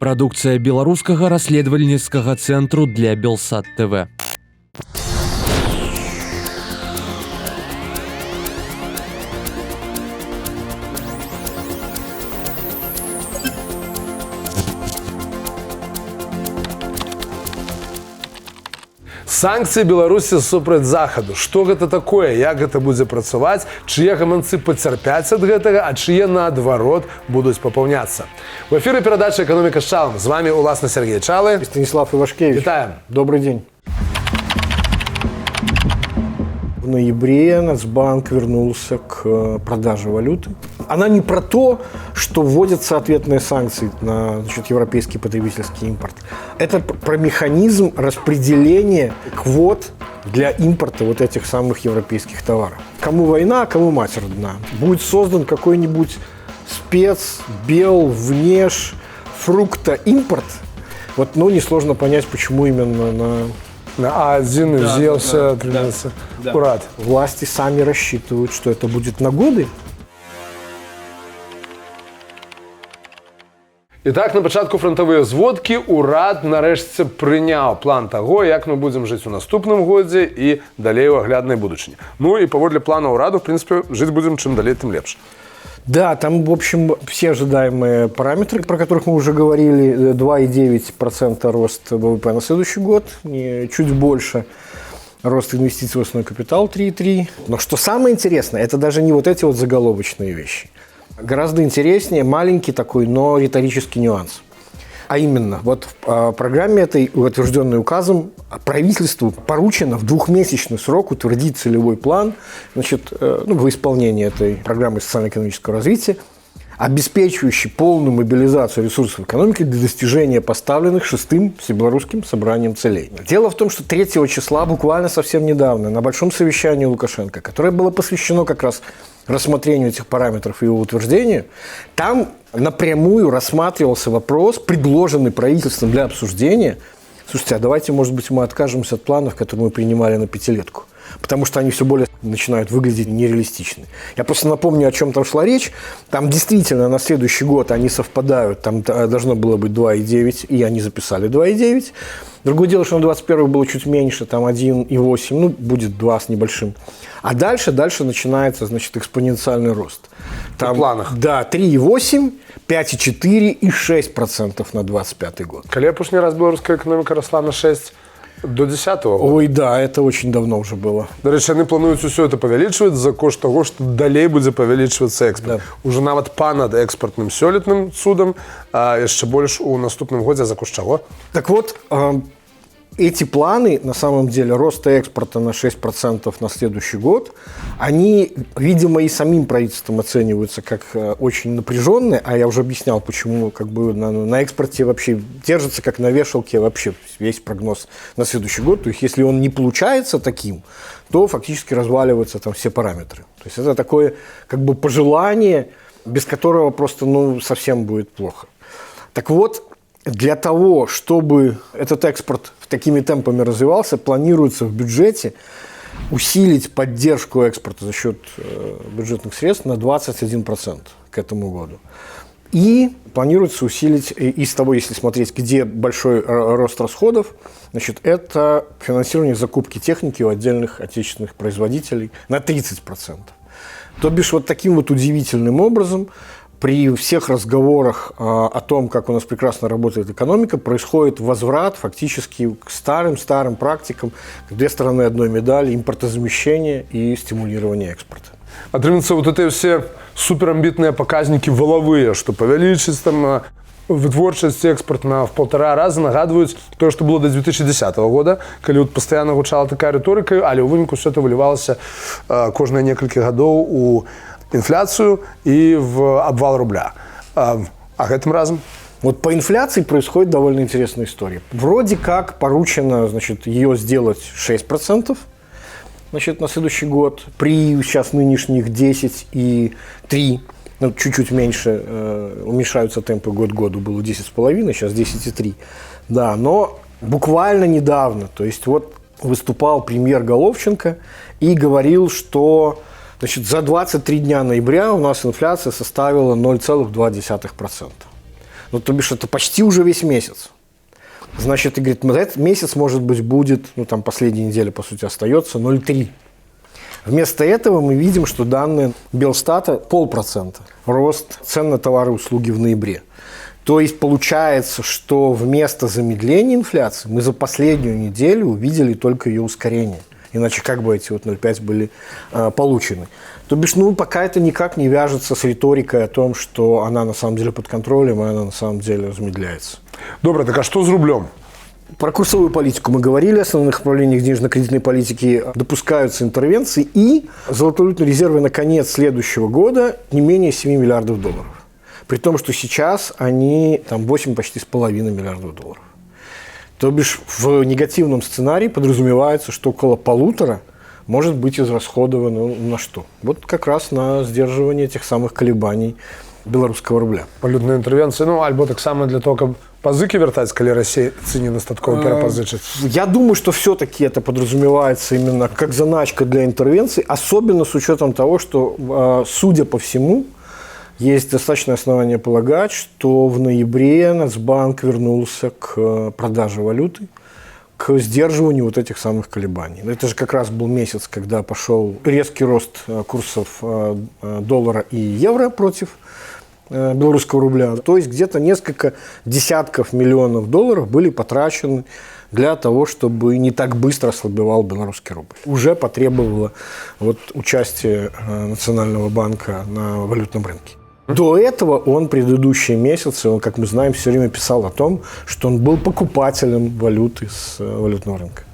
Прадукцыя беларускага расследавальніцкага цэнтру для Белсат ТВ. Санкцыі Беларусі супраць захаду. Што гэта такое, як гэта будзе працаваць, чые гаманцы пацярпяць ад гэтага, а чые, наадварот, будуць папаўняцца. В эфіры перадача «Экономика с Чалом». З вами уласна Сергей Чалы и Станислав Ивашкевич. Витаем. Добрый день. В ноябре Нацбанк вернулся к продаже валюты. Она не про то, что вводятся ответные санкции на европейский потребительский импорт. Это про механизм распределения квот для импорта вот этих самых европейских товаров. Кому война, а кому мать родна. Будет создан какой-нибудь спец, бел, внеш, фрукта-импорт. Вот, несложно понять, почему именно на А1 взялся Урад. Власти сами рассчитывают, что это будет на годы. І так, на пачатку фронтавыя зводкі ўрад нарэшце прыняў план таго, як мы будзем жыць у наступным годзе і далей у агляднай будучыні. І паводле плана ўраду, в принципе, жыць будзем чым далей, тым лепш. Да, там, в общем, все ожидаемые параметры, про которых мы уже говорили, 2,9% рост ВВП на следующий год, чуть больше рост инвестиций в основной капитал 3,3%. Но что самое интересное, это даже не вот эти вот заголовочные вещи. Гораздо интереснее маленький такой, но риторический нюанс. А именно, вот в программе этой, утвержденной указом, правительству поручено в двухмесячный срок утвердить целевой план, во исполнении этой программы социально-экономического развития, обеспечивающий полную мобилизацию ресурсов экономики для достижения поставленных 6-м Всебелорусским собранием целей. Дело в том, что 3 числа, буквально совсем недавно, на большом совещании Лукашенко, которое было посвящено как раз рассмотрению этих параметров и его утверждению, там напрямую рассматривался вопрос, предложенный правительством для обсуждения. Слушайте, а давайте, может быть, мы откажемся от планов, которые мы принимали на 5-летку, потому что они все более начинают выглядеть нереалистичны. Я просто напомню, о чем там шла речь. Там действительно на следующий год они совпадают. Там должно было быть 2,9, и они записали 2,9. Другое дело, что на 21 было чуть меньше, там 1,8, будет 2 с небольшим. А дальше начинается, экспоненциальный рост. Там, в планах? Да, 3,8, 5,4 и 6% на 25 год. Калі апошні раз беларуская экономика росла на 6 до 10-го года? Ой, да, это очень давно уже было. До речі, вони планують усе це павялічваць за кошт того, што далей будзе павялічвацца экспорт. Да. Уже нават па-над экспартным сёлетным цудам, а яшчэ больш у наступным годзе за кошт чаго? Так вот, эти планы, на самом деле, роста экспорта на 6% на следующий год, они, видимо, и самим правительством оцениваются как очень напряженные, а я уже объяснял, почему на экспорте вообще держится как на вешалке вообще весь прогноз на следующий год. То есть, если он не получается таким, то фактически разваливаются там все параметры. То есть, это такое пожелание, без которого просто совсем будет плохо. Так вот, для того, чтобы этот экспорт такими темпами развивался, планируется в бюджете усилить поддержку экспорта за счет бюджетных средств на 21% к этому году. И планируется усилить, из того, если смотреть, где большой рост расходов, это финансирование закупки техники у отдельных отечественных производителей на 30%. То бишь, вот таким вот удивительным образом при всех разговорах о том, как у нас прекрасно работает экономика, происходит возврат фактически к старым практикам, две стороны одной медали: импортозамещение и стимулирование экспорта. Атрымліваецца, вот эти все суперамбітныя паказнікі валавыя, што павялічыць там вытворчасць экспорт в 1,5 раза, нагадваюць тое, што было до 2010 года, калі пастаянна гучала такая рыторыка, але ў выніку все это вылівалася кожныя некалькі гадоў у инфляцию и в обвал рубля. А этим разом? Вот по инфляции происходит довольно интересная история. Вроде как поручено, ее сделать 6%, на следующий год. При сейчас нынешних 10,3%, чуть-чуть меньше, уменьшаются темпы год к году. Было 10,5%, сейчас 10,3%. Да, но буквально недавно, то есть вот выступал премьер Головченко и говорил, что за 23 дня ноября у нас инфляция составила 0,2%. Ну, то бишь, это почти уже весь месяц. Значит, и говорит, этот месяц, может быть, будет, ну, там, последняя неделя, по сути, остается 0,3. Вместо этого мы видим, что данные Белстата 0,5% рост цен на товары и услуги в ноябре. То есть получается, что вместо замедления инфляции мы за последнюю неделю увидели только ее ускорение. Иначе как бы эти вот 0,5 были получены. То бишь, ну, пока это никак не вяжется с риторикой о том, что она на самом деле под контролем, и она на самом деле замедляется. Добре, так а что с рублем? Про курсовую политику мы говорили, основных направлениях денежно-кредитной политики допускаются интервенции, и золотовалютные резервы на конец следующего года не менее 7 миллиардов долларов. При том, что сейчас они там 8 почти с половиной миллиардов долларов. То бишь в негативном сценарии подразумевается, что около 1,5 может быть израсходовано на что? Вот как раз на сдерживание этих самых колебаний белорусского рубля. Валютная интервенция, ну, альбо так само для того, каб пазыкі вяртаць, калі расейцы недастаткова перапазычаць. Я думаю, что все-таки это подразумевается именно как заначка для интервенции, особенно с учетом того, что, судя по всему, есть достаточное основание полагать, что в ноябре Нацбанк вернулся к продаже валюты, к сдерживанию вот этих самых колебаний. Это же как раз был месяц, когда пошел резкий рост курсов доллара и евро против белорусского рубля. То есть где-то несколько десятков миллионов долларов были потрачены для того, чтобы не так быстро ослабевал белорусский рубль. Уже потребовало вот участие Национального банка на валютном рынке. До этого он предыдущие месяцы, он, как мы знаем, все время писал о том, что он был покупателем валюты с валютного рынка.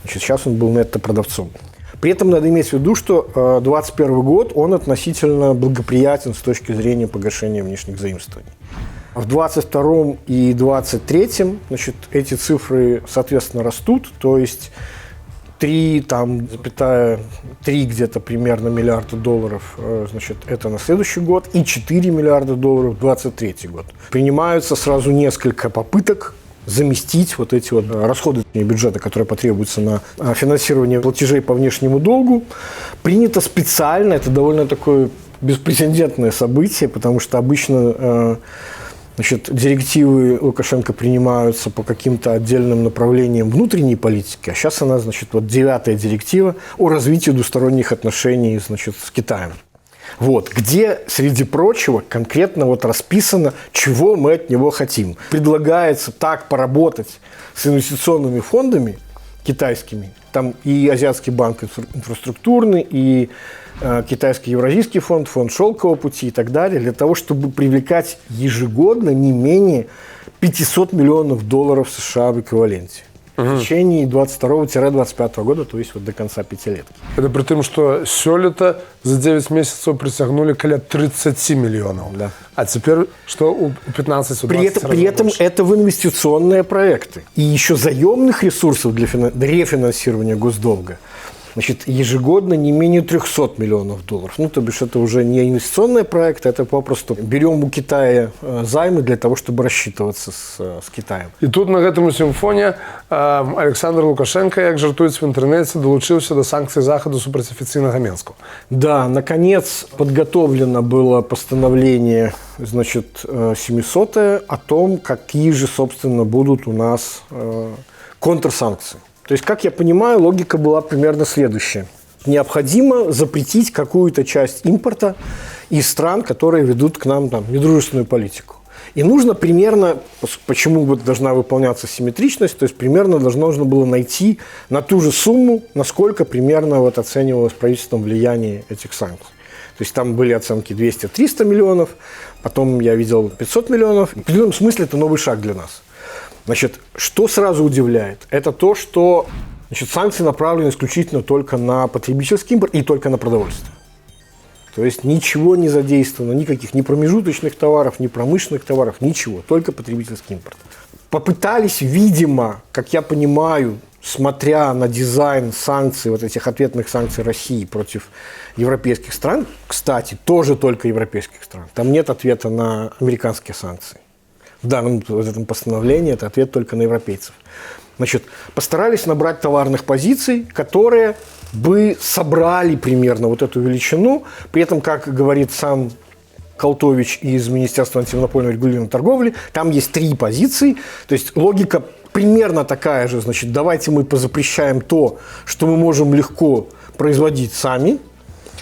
Значит, сейчас он был нетто-продавцом. При этом надо иметь в виду, что 2021 год, он относительно благоприятен с точки зрения погашения внешних заимствований. В 2022 и 2023, значит, эти цифры, соответственно, растут, то есть 3,3 где-то примерно миллиарда долларов, значит, это на следующий год, и 4 миллиарда долларов в 2023 год. Принимаются сразу несколько попыток заместить вот эти вот расходы бюджета, которые потребуются на финансирование платежей по внешнему долгу. Принято специально, это довольно такое беспрецедентное событие, потому что обычно значит, директивы Лукашенко принимаются по каким-то отдельным направлениям внутренней политики, а сейчас она, значит, вот 9-я директива о развитии двусторонних отношений, значит, с Китаем. Вот, где, среди прочего, конкретно вот расписано, чего мы от него хотим. Предлагается так поработать с инвестиционными фондами китайскими, там и Азиатский банк инфраструктурный, и Китайский Евразийский фонд, фонд Шелкового пути и так далее, для того, чтобы привлекать ежегодно не менее 500 миллионов долларов США в эквиваленте. В течение 22-25 года, то есть вот до конца пятилетки. Это при том, что сёлета за 9 месяцев притягнули каля 30 миллионов. Да. А теперь что у 15 у 20 При этом это в инвестиционные проекты. И еще заемных ресурсов для рефинансирования госдолга, значит, ежегодно не менее 300 миллионов долларов. Ну, то бишь, это уже не инвестиционные проекты, это попросту берем у Китая займы для того, чтобы рассчитываться с Китаем. И тут на гэтым усім фоне Александр Лукашенко, як жартуюць в интернете, долучился до санкций Захода супраць афіцыйнага Менску. Да, наконец подготовлено было постановление, значит, 700-е о том, какие же, собственно, будут у нас контрсанкции. То есть, как я понимаю, логика была примерно следующая. Необходимо запретить какую-то часть импорта из стран, которые ведут к нам там недружественную политику. И нужно примерно, почему вот должна выполняться симметричность, то есть примерно нужно было найти на ту же сумму, насколько примерно вот оценивалось правительством влияние этих санкций. То есть там были оценки 200-300 миллионов, потом я видел 500 миллионов. В определенном смысле это новый шаг для нас. Значит, что сразу удивляет, это то, что, значит, санкции направлены исключительно только на потребительский импорт и только на продовольствие. То есть ничего не задействовано, никаких ни промежуточных товаров, ни промышленных товаров, ничего, только потребительский импорт. Попытались, видимо, как я понимаю, смотря на дизайн санкций, вот этих ответных санкций России против европейских стран, кстати, тоже только европейских стран, там нет ответа на американские санкции. В данном в этом постановлении это ответ только на европейцев. Значит, постарались набрать товарных позиций, которые бы собрали примерно вот эту величину. При этом, как говорит сам Колтович из Министерства антимонопольного регулирования торговли. Там есть 3 позиции. То есть логика примерно такая же. Значит, давайте мы позапрещаем то, что мы можем легко производить сами.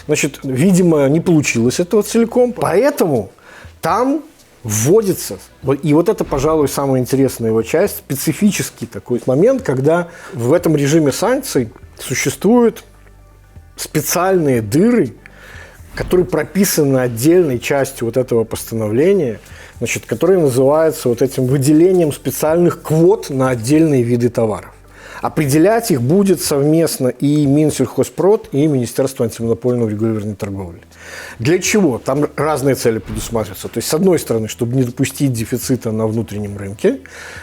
Значит, видимо, не получилось этого целиком. Поэтому там вводится, и вот это, пожалуй, самая интересная его часть, специфический такой момент, когда в этом режиме санкций существуют специальные дыры, которые прописаны отдельной частью вот этого постановления, значит, которые называются вот этим выделением специальных квот на отдельные виды товаров. Определять их будет совместно и Минсельхозпрод, и Министерство антимонопольного регулирования торговли. Для чего? Там разные цели предусматриваются. То есть, с одной стороны, чтобы не допустить дефицита на внутреннем рынке.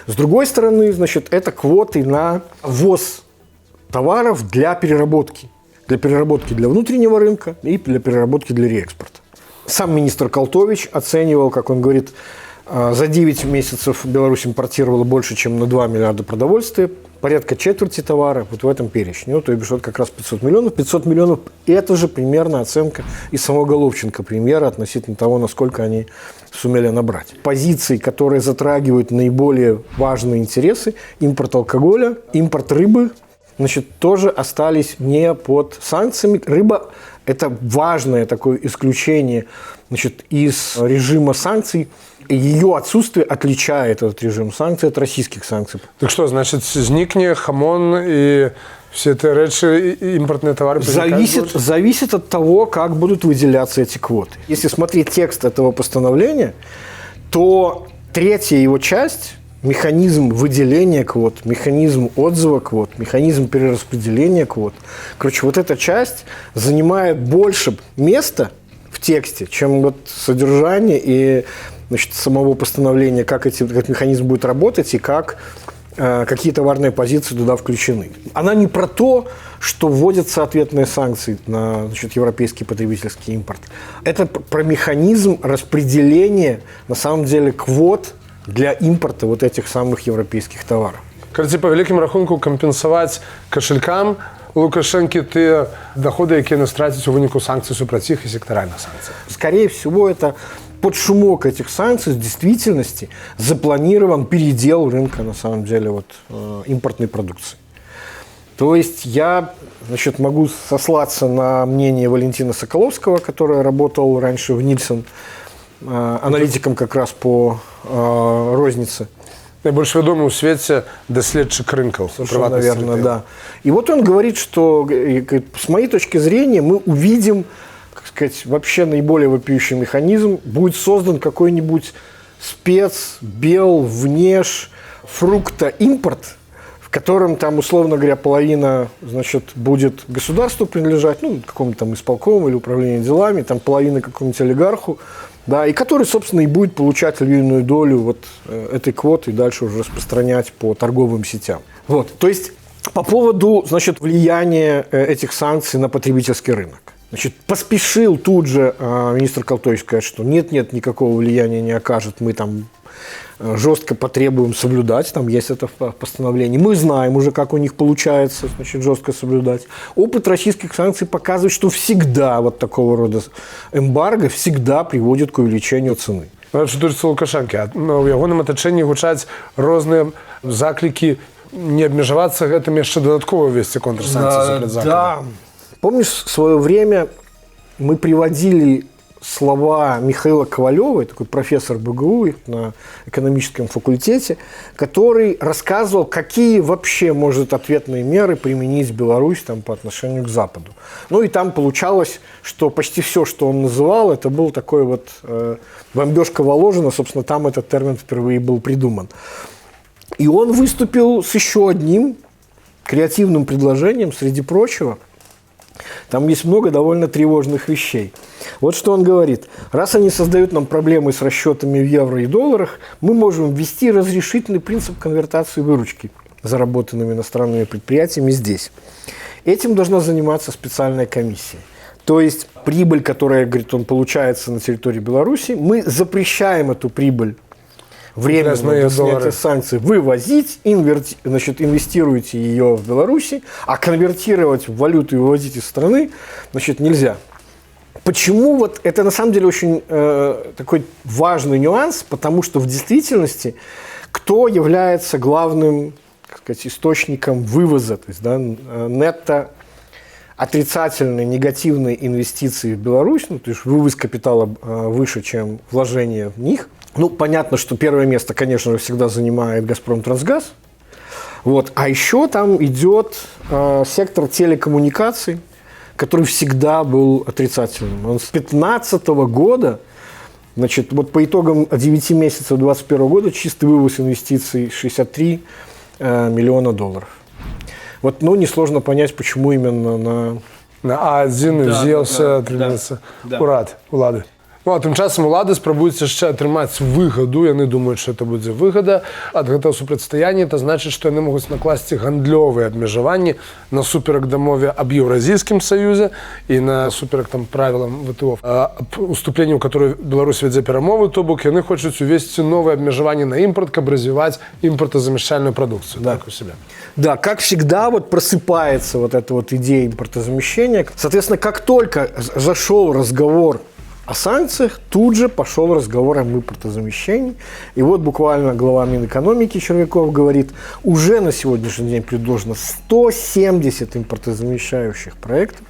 С другой стороны, значит, это квоты на ввоз товаров для переработки. Для переработки для внутреннего рынка и для переработки для реэкспорта. Сам министр Колтович оценивал, как он говорит, за 9 месяцев Беларусь импортировала больше, чем на 2 миллиарда продовольствия, порядка четверти товара вот в этом перечне. Ну, то есть вот как раз 500 миллионов. 500 миллионов – это же примерно оценка и самого Головченко, премьера, относительно того, насколько они сумели набрать. Позиции, которые затрагивают наиболее важные интересы – импорт алкоголя, импорт рыбы, значит, тоже остались не под санкциями. Рыба – это важное такое исключение, значит, из режима санкций. Ее отсутствие отличает этот режим санкций от российских санкций. Так что, значит, зникне хамон и все эти речи, импортные товары? Зависит от того, как будут выделяться эти квоты. Если смотреть текст этого постановления, то 3-я его часть, механизм выделения квот, механизм отзыва квот, механизм перераспределения квот, короче, вот эта часть занимает больше места в тексте, чем вот содержание и, значит, самого постановления, как этот механизм будет работать и как какие товарные позиции туда включены. Она не про то, что вводятся ответные санкции на, значит, европейский потребительский импорт. Это про механизм распределения, на самом деле, квот для импорта вот этих самых европейских товаров. Короче, по великим рахунку компенсовать кошелькам Лукашенки те доходы, которые стратить у вынику санкций супраць іх и секторальных санкций. Скорее всего, это под шумок этих санкций в действительности запланирован передел рынка, на самом деле, вот, импортной продукции. То есть я, значит, могу сослаться на мнение Валентина Соколовского, который работал раньше в Нильсон, аналитиком как раз по рознице. Найбольш вядомы ў свеце даследчык рынкаў. Наверное, да. И вот он говорит, что с моей точки зрения мы увидим, как сказать, вообще наиболее вопиющий механизм. Будет создан какой-нибудь спец-бел-внеш фрукта-импорт, в котором там, условно говоря, половина, значит, будет государству принадлежать, ну, какому-то там исполкому или управлению делами, там половина какому-нибудь олигарху, да, и который, собственно, и будет получать львиную долю вот этой квоты и дальше уже распространять по торговым сетям. Вот, то есть по поводу, значит, влияния этих санкций на потребительский рынок. Значит, поспешил тут же министр Колтович сказать, что нет, никакого влияния не окажет, мы там жестко потребуем соблюдать, там есть это в постановлении. Мы знаем уже, как у них получается, значит, жестко соблюдать. Опыт российских санкций показывает, что всегда вот такого рода эмбарго всегда приводит к увеличению цены. Что тычыцца Лукашэнкі, у ягоным атачэнні гучаць розныя заклікі не абмежавацца гэтым яшчэ дадаткова весці контрсанкцыі супраць Запада. Да. Помнишь, в свое время мы приводили слова Михаила Ковалева, такой профессор БГУ на экономическом факультете, который рассказывал, какие вообще может ответные меры применить Беларусь там, по отношению к Западу. Ну и там получалось, что почти все, что он называл, это был такой вот бомбежка Воложина, собственно, там этот термин впервые был придуман. И он выступил с еще одним креативным предложением, среди прочего. Там есть много довольно тревожных вещей. Вот что он говорит. Раз они создают нам проблемы с расчетами в евро и долларах, мы можем ввести разрешительный принцип конвертации выручки, заработанными иностранными предприятиями здесь. Этим должна заниматься специальная комиссия. То есть прибыль, которая, говорит, он получается на территории Беларуси, мы запрещаем эту прибыль временно до снятия санкций вывозить, значит, инвестируете ее в Беларуси, а конвертировать в валюту и вывозить из страны, значит, нельзя. Почему вот это на самом деле очень такой важный нюанс, потому что в действительности кто является главным, так сказать, источником вывоза, то есть да, нетто отрицательные, негативные инвестиции в Беларусь, ну, то есть вывоз капитала выше, чем вложение в них. Ну, понятно, что первое место, конечно же, всегда занимает «Газпром-Трансгаз». Вот. А еще там идет сектор телекоммуникаций, который всегда был отрицательным. Он с 2015 года, значит, вот по итогам 9 месяцев 2021 года чистый вывоз инвестиций 63 миллиона долларов. Вот, ну, несложно понять, почему именно на А1 взялся тримається улади. Ну, а тим часом улады спрабуюць яшчэ атрымаць выгаду, яны думаюць, што это будзе выгада ад гэтага супрацьстаяння, это значыць, што яны могуць накласці гандлёвыя абмежаванні насуперак дамове аб Еўразійскім саюзе і насуперак там правілам ВТО, аб уступленні, у которой Беларусь вядзе перамовы, то бок яны хочуць увесці новыя абмежаванні на імпорт, каб развіваць імпортазамяшчальную прадукцыю. Да. Так у себя. Да, как всегда, вот просыпается вот эта вот идея импортозамещения. Соответственно, как только зашел разговор о санкциях, тут же пошел разговор об импортозамещении. И вот буквально глава Минэкономики Червяков говорит, уже на сегодняшний день предложено 170 импортозамещающих проектов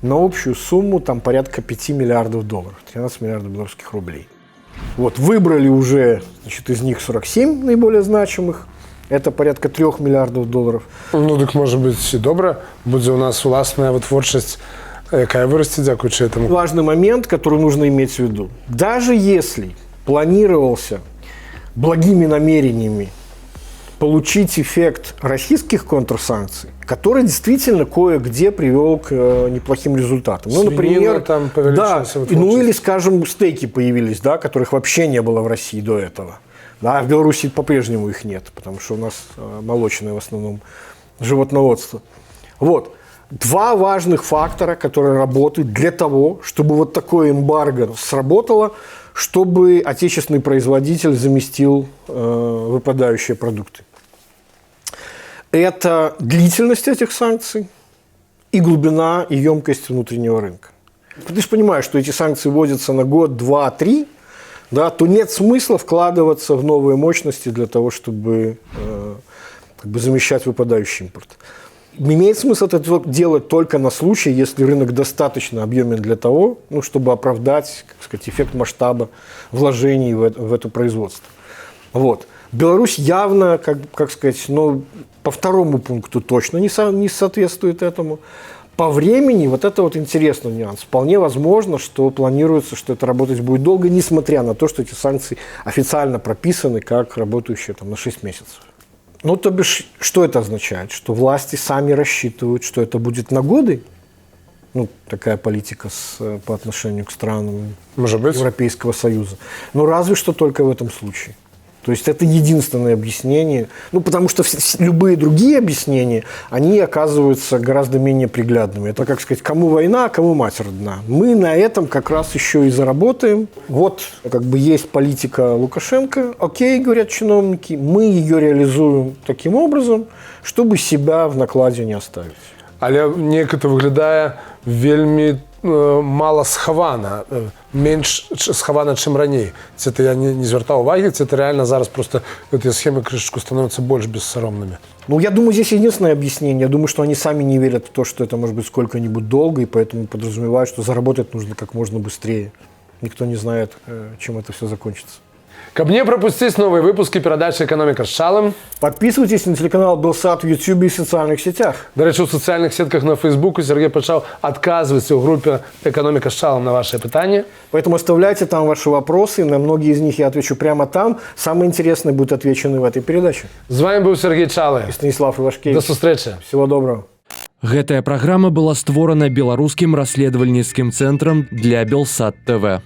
на общую сумму там порядка 5 миллиардов долларов, 13 миллиардов белорусских рублей. Вот, выбрали уже, значит, из них 47 наиболее значимых. Это порядка 3 миллиардов долларов. Ну, так может быть и добра. Будет у нас властная вытворчесть, якая вырастет, дзякуючи этому. Важный момент, который нужно иметь в виду. Даже если планировался благими намерениями получить эффект российских контрсанкций, который действительно кое-где привел к неплохим результатам. Ну, например, там да, ну или, скажем, стейки появились, да, которых вообще не было в России до этого. Да, в Беларуси по-прежнему их нет, потому что у нас молочное в основном животноводство. Вот. Два важных фактора, которые работают для того, чтобы вот такое эмбарго сработало, чтобы отечественный производитель заместил выпадающие продукты. Это длительность этих санкций и глубина и емкость внутреннего рынка. Ты же понимаешь, что эти санкции вводятся на год, два, три, да, то нет смысла вкладываться в новые мощности для того, чтобы как бы замещать выпадающий импорт. Имеет смысл это делать только на случай, если рынок достаточно объемен для того, ну, чтобы оправдать, как сказать, эффект масштаба вложений в это производство. Вот. Беларусь явно, как сказать, ну, по второму пункту точно не соответствует этому. По времени, вот это вот интересный нюанс. Вполне возможно, что планируется, что это работать будет долго, несмотря на то, что эти санкции официально прописаны как работающие там, на 6 месяцев. Ну, то бишь, что это означает? Что власти сами рассчитывают, что это будет на годы? Ну, такая политика по отношению к странам Европейского Союза. Ну, разве что только в этом случае. То есть это единственное объяснение. Ну, потому что любые другие объяснения, они оказываются гораздо менее приглядными. Это, как сказать, кому война, а кому мать родна. Мы на этом как раз еще и заработаем. Вот как бы есть политика Лукашенко. Окей, говорят чиновники, мы ее реализуем таким образом, чтобы себя в накладе не оставить. Але неяк это выглядае вельмі мала схавана, менш схавана, чым раней. Ці это я не звяртаў увагі, ці это реально зараз просто гэтыя схемы крышечку становятся больш бессаромными? Ну, я думаю, здесь единственное объяснение. Я думаю, что они сами не верят в то, что это может быть сколько-нибудь долго, и поэтому подразумевают, что заработать нужно как можно быстрее. Никто не знает, чем это все закончится. Каб не пропустить новые выпуски передачи «Экономика с Шалом», подписывайтесь на телеканал Белсат в YouTube и в социальных сетях. До речі, у соціальних сетках на Фейсбуку Сергей почав отказываться в группе «Экономика с Шалом» на ваши питания. Поэтому оставляйте там ваши вопросы. На многие из них я отвечу прямо там. Самые интересные будут отвечены в этой передаче. С вами был Сергей Чалы. И Станислав Ивашкевич. До встречи. Всего доброго. Гэтая праграма была створана беларускім расследавальніцкім цэнтрам для Белсат ТВ.